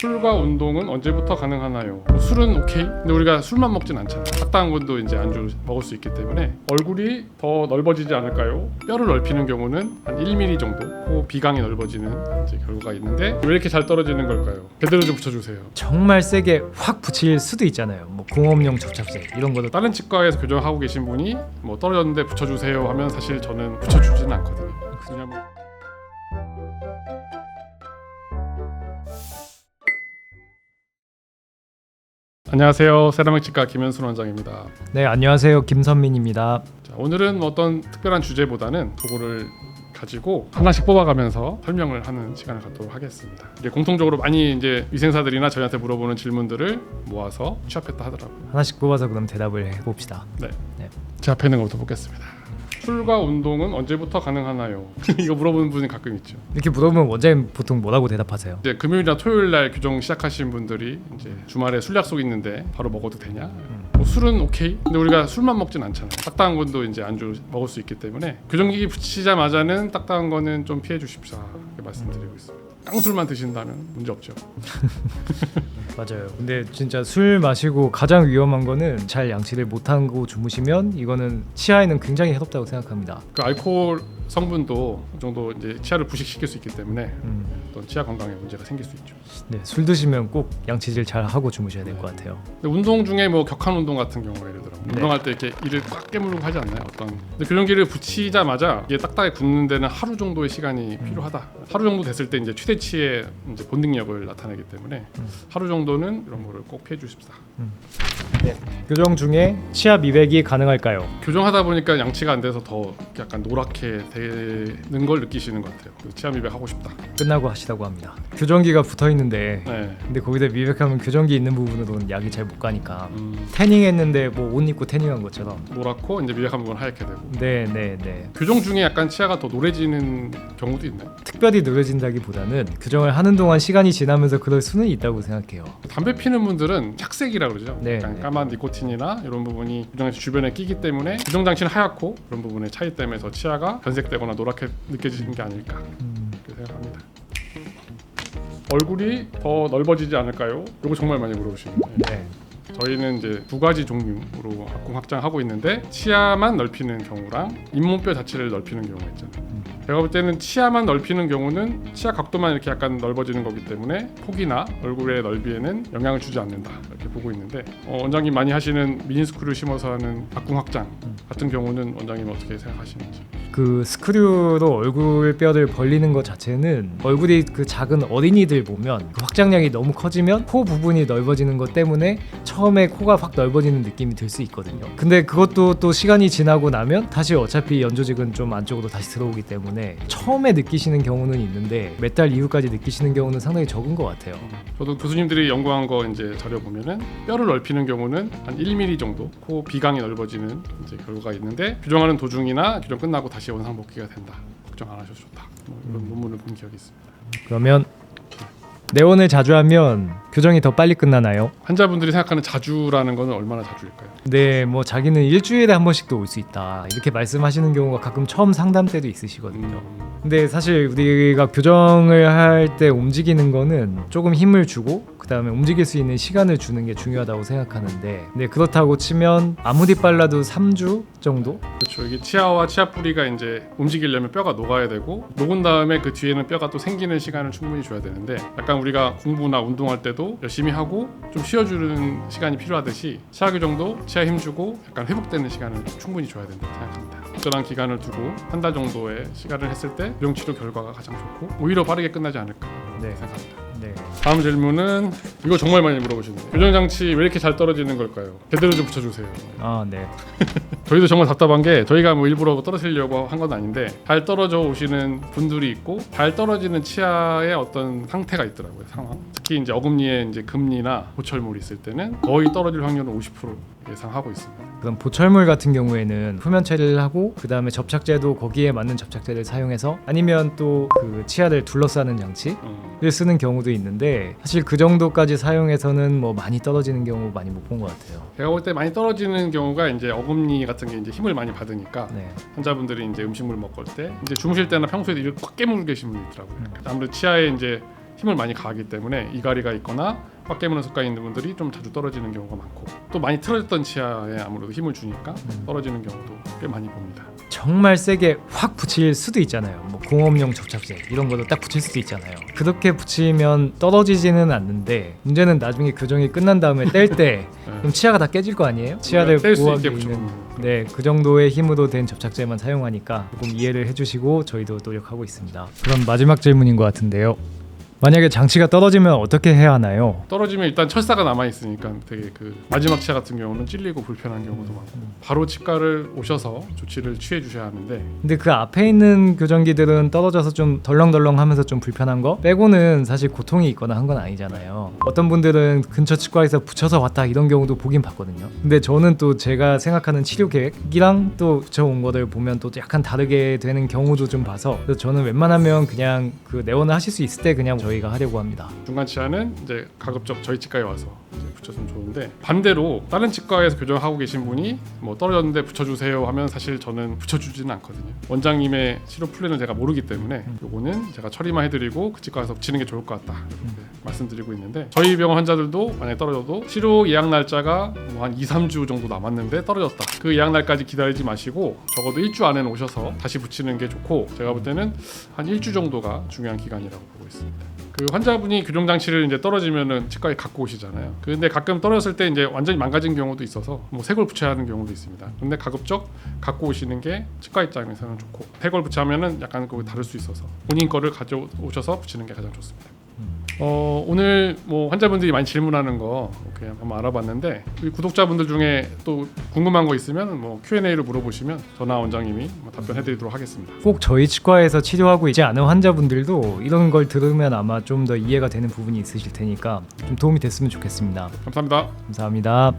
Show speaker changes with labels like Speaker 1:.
Speaker 1: 술과 운동은 언제부터 가능하나요? 뭐 술은 오케이. 근데 우리가 술만 먹진 않잖아요. 딱딱한 것도 이제 안주 먹을 수 있기 때문에 얼굴이 더 넓어지지 않을까요? 뼈를 넓히는 경우는 한 1mm 정도 코 비강이 넓어지는 이제 결과가 있는데 왜 이렇게 잘 떨어지는 걸까요? 제대로 좀 붙여주세요.
Speaker 2: 정말 세게 확 붙일 수도 있잖아요. 뭐 공업용 접착제 이런 것도
Speaker 1: 다른 치과에서 교정하고 계신 분이 뭐 떨어졌는데 붙여주세요 하면 사실 저는 붙여주지는 않거든요. 왜냐면 안녕하세요. 세라믹 치과 김현순 원장입니다.
Speaker 2: 네, 안녕하세요. 김선민입니다.
Speaker 1: 자, 오늘은 어떤 특별한 주제보다는 도구를 가지고 하나씩 뽑아가면서 설명을 하는 시간을 갖도록 하겠습니다. 이게 공통적으로 많이 이제 위생사들이나 저희한테 물어보는 질문들을 모아서 취합했다 하더라고요.
Speaker 2: 하나씩 뽑아서 그럼 대답을 해봅시다.
Speaker 1: 네.
Speaker 2: 네.
Speaker 1: 제 앞에 있는 것부터 보겠습니다. 술과 운동은 언제부터 가능하나요? 이거 물어보는 분이 가끔 있죠.
Speaker 2: 이렇게 물어보면 원장님 보통 뭐라고 대답하세요?
Speaker 1: 이제 금요일이나 토요일 날 교정 시작하신 분들이 이제 주말에 술 약속 있는데 바로 먹어도 되냐? 뭐 술은 오케이. 근데 우리가 술만 먹진 않잖아요. 딱딱한 것도 이제 안주 먹을 수 있기 때문에 교정기기 붙이자마자는 딱딱한 거는 좀 피해 주십사 이렇게 말씀드리고 있습니다. 깡술만 드신다면 문제 없죠.
Speaker 2: 맞아요. 근데 진짜 술 마시고 가장 위험한 거는 잘 양치를 못하고 주무시면 이거는 치아에는 굉장히 해롭다고 생각합니다.
Speaker 1: 그 알코올 성분도 어느 정도 이제 치아를 부식시킬 수 있기 때문에 어떤 치아 건강에 문제가 생길 수 있죠.
Speaker 2: 네, 술 드시면 꼭 양치질 잘 하고 주무셔야 될 것 같아요.
Speaker 1: 근데 운동 중에 뭐 격한 운동 같은 경우가 예를 들어
Speaker 2: 네.
Speaker 1: 운동할 때 이렇게 이를 꽉 깨물고 하지 않나요? 어떤 근데 교정기를 붙이자마자 이게 딱딱하게 굳는 데는 하루 정도의 시간이 필요하다. 하루 정도 됐을 때 이제 최대치의 이제 본능력을 나타내기 때문에 하루 정도는 이런 거를 꼭 피해 주십사.
Speaker 2: 네. 교정 중에 치아 미백이 가능할까요?
Speaker 1: 교정하다 보니까 양치가 안 돼서 더 약간 노랗게 되는 걸 느끼시는 것 같아요. 치아 미백 하고 싶다.
Speaker 2: 끝나고 하시라고 합니다. 교정기가 붙어 있는데
Speaker 1: 네.
Speaker 2: 근데 거기다 미백하면 교정기 있는 부분으로는 약이 잘 못 가니까 태닝했는데 뭐 옷 입고 태닝한 것처럼
Speaker 1: 노랗고 이제 미백한 부분 하얗게 되고.
Speaker 2: 네.
Speaker 1: 교정 중에 약간 치아가 더 노래지는 경우도 있나요?
Speaker 2: 특별히 노려진다기보다는 교정을 하는 동안 시간이 지나면서 그럴 수는 있다고 생각해요.
Speaker 1: 담배 피는 분들은 착색이라 그러죠.
Speaker 2: 네,
Speaker 1: 약간
Speaker 2: 네.
Speaker 1: 까만 니코틴이나 이런 부분이 교정에서 주변에 끼기 때문에 교정 장치는 하얗고 그런 부분의 차이 때문에 더 치아가 변색되거나 노랗게 느껴지는 게 아닐까 그렇게 생각합니다. 얼굴이 더 넓어지지 않을까요? 이거 정말 많이 물어보시는 거예요.
Speaker 2: 네.
Speaker 1: 저희는 이제 두 가지 종류로 악공 확장하고 있는데 치아만 넓히는 경우랑 잇몸뼈 자체를 넓히는 경우가 있잖아요. 제가 볼 때는 치아만 넓히는 경우는 치아 각도만 이렇게 약간 넓어지는 거기 때문에 폭이나 얼굴의 넓이에는 영향을 주지 않는다 이렇게 보고 있는데 원장님 많이 하시는 미니스크류 심어서 하는 악공 확장 같은 경우는 원장님 어떻게 생각하시는지?
Speaker 2: 그 스크류로 얼굴 뼈를 벌리는 것 자체는 얼굴이 그 작은 어린이들 보면 그 확장량이 너무 커지면 코 부분이 넓어지는 것 때문에 처음에 코가 확 넓어지는 느낌이 들 수 있거든요. 근데 그것도 또 시간이 지나고 나면 다시 어차피 연조직은 좀 안쪽으로 다시 들어오기 때문에 처음에 느끼시는 경우는 있는데 몇 달 이후까지 느끼시는 경우는 상당히 적은 것 같아요.
Speaker 1: 저도 교수님들이 연구한 거 이제 자료 보면은 뼈를 넓히는 경우는 한 1mm 정도 코 비강이 넓어지는 이제 결과가 있는데 교정하는 도중이나 교정 끝나고 다시 원상복귀가 된다. 걱정 안 하셔도 좋다. 뭐 이런 논문을 본 기억이 있습니다.
Speaker 2: 그러면 내원을 자주 하면 교정이 더 빨리 끝나나요?
Speaker 1: 환자분들이 생각하는 자주라는 거는 얼마나 자주일까요?
Speaker 2: 네, 뭐 자기는 일주일에 한 번씩도 올 수 있다 이렇게 말씀하시는 경우가 가끔 처음 상담 때도 있으시거든요. 근데 사실 우리가 교정을 할 때 움직이는 거는 조금 힘을 주고 그 다음에 움직일 수 있는 시간을 주는 게 중요하다고 생각하는데 네, 그렇다고 치면 아무리 빨라도 3주 정도?
Speaker 1: 그렇죠. 이게 치아와 치아 뿌리가 이제 움직이려면 뼈가 녹아야 되고 녹은 다음에 그 뒤에는 뼈가 또 생기는 시간을 충분히 줘야 되는데 약간 우리가 공부나 운동할 때도 열심히 하고 좀 쉬어주는 시간이 필요하듯이 치아 교정도 치아 힘주고 약간 회복되는 시간을 충분히 줘야 된다고 생각합니다. 적절한 기간을 두고 한 달 정도의 시간을 했을 때 교정치료 결과가 가장 좋고 오히려 빠르게 끝나지 않을까 생각합니다.
Speaker 2: 네.
Speaker 1: 다음 질문은 이거 정말 많이 물어보시네요. 교정장치 왜 이렇게 잘 떨어지는 걸까요? 제대로 좀 붙여주세요.
Speaker 2: 아, 네.
Speaker 1: 저희도 정말 답답한 게 저희가 뭐 일부러 떨어뜨리려고 한 건 아닌데 잘 떨어져 오시는 분들이 있고 잘 떨어지는 치아의 어떤 상태가 있더라고요. 상황. 특히 이제 어금니에 이제 금니나 보철물이 있을 때는 거의 떨어질 확률은 50% 예상하고 있습니다.
Speaker 2: 그럼 보철물 같은 경우에는 표면 처리를 하고 그 다음에 접착제도 거기에 맞는 접착제를 사용해서 아니면 또 그 치아를 둘러싸는 장치를 쓰는 경우도 있는데 사실 그 정도까지 사용해서는 뭐 많이 떨어지는 경우 많이 못 본 것 같아요.
Speaker 1: 제가 볼 때 많이 떨어지는 경우가 이제 어금니 같은 게 이제 힘을 많이 받으니까
Speaker 2: 네.
Speaker 1: 환자분들이 이제 음식물 먹을 때 이제 주무실 때나 평소에 이를 꽉 깨물고 계신 분이 있더라고요. 아무래도 치아에 이제 힘을 많이 가하기 때문에 이갈이가 있거나 꽉 깨무는 습관이 있는 분들이 좀 자주 떨어지는 경우가 많고 또 많이 틀어졌던 치아에 아무래도 힘을 주니까 떨어지는 경우도 꽤 많이 봅니다.
Speaker 2: 정말 세게 확 붙일 수도 있잖아요. 뭐 공업용 접착제 이런 것도 딱 붙일 수도 있잖아요. 그렇게 붙이면 떨어지지는 않는데 문제는 나중에 교정이 끝난 다음에 뗄 때 그럼 치아가 다 깨질 거 아니에요? 치아를
Speaker 1: 뗄 수
Speaker 2: 보호하기
Speaker 1: 있게
Speaker 2: 있는 그 정도의 힘으로 된 접착제만 사용하니까 조금 이해를 해주시고 저희도 노력하고 있습니다. 그럼 마지막 질문인 것 같은데요. 만약에 장치가 떨어지면 어떻게 해야 하나요?
Speaker 1: 떨어지면 일단 철사가 남아 있으니까 되게 그 마지막 치아 같은 경우는 찔리고 불편한 경우도 많고 바로 치과를 오셔서 조치를 취해 주셔야 하는데
Speaker 2: 근데 그 앞에 있는 교정기들은 떨어져서 좀 덜렁덜렁하면서 좀 불편한 거 빼고는 사실 고통이 있거나 한 건 아니잖아요. 어떤 분들은 근처 치과에서 붙여서 왔다 이런 경우도 보긴 봤거든요. 근데 저는 또 제가 생각하는 치료 계획이랑 또 붙여온 거를 보면 또 약간 다르게 되는 경우도 좀 봐서 그래서 저는 웬만하면 그냥 그 내원을 하실 수 있을 때 그냥 저희가 하려고 합니다.
Speaker 1: 중간 치아는 이제 가급적 저희 치과에 와서 이제 붙여주면 좋은데 반대로 다른 치과에서 교정하고 계신 분이 뭐 떨어졌는데 붙여주세요 하면 사실 저는 붙여주지는 않거든요. 원장님의 치료 플랜을 제가 모르기 때문에 요거는 제가 처리만 해드리고 그 치과에서 붙이는 게 좋을 것 같다 이렇게 말씀드리고 있는데 저희 병원 환자들도 만약에 떨어져도 치료 예약 날짜가 뭐 한 2-3주 정도 남았는데 떨어졌다. 그 예약 날까지 기다리지 마시고 적어도 1주 안에는 오셔서 다시 붙이는 게 좋고 제가 볼 때는 한 1주 정도가 중요한 기간이라고 보고 있습니다. 그 환자분이 교정 장치를 이제 떨어지면은 치과에 갖고 오시잖아요. 근데 가끔 떨어졌을 때 이제 완전히 망가진 경우도 있어서 뭐 새 걸 붙여야 하는 경우도 있습니다. 근데 가급적 갖고 오시는 게 치과 입장에서는 좋고 새 걸 붙이면은 약간 그거 다를 수 있어서 본인 거를 가져오셔서 붙이는 게 가장 좋습니다. 오늘 뭐 환자분들이 많이 질문하는 거 그냥 한번 알아봤는데 우리 구독자분들 중에 또 궁금한 거 있으면 뭐 Q&A로 물어보시면 저나 원장님이 뭐 답변해드리도록 하겠습니다.
Speaker 2: 꼭 저희 치과에서 치료하고 있지 않은 환자분들도 이런 걸 들으면 아마 좀 더 이해가 되는 부분이 있으실 테니까 좀 도움이 됐으면 좋겠습니다.
Speaker 1: 감사합니다.
Speaker 2: 감사합니다.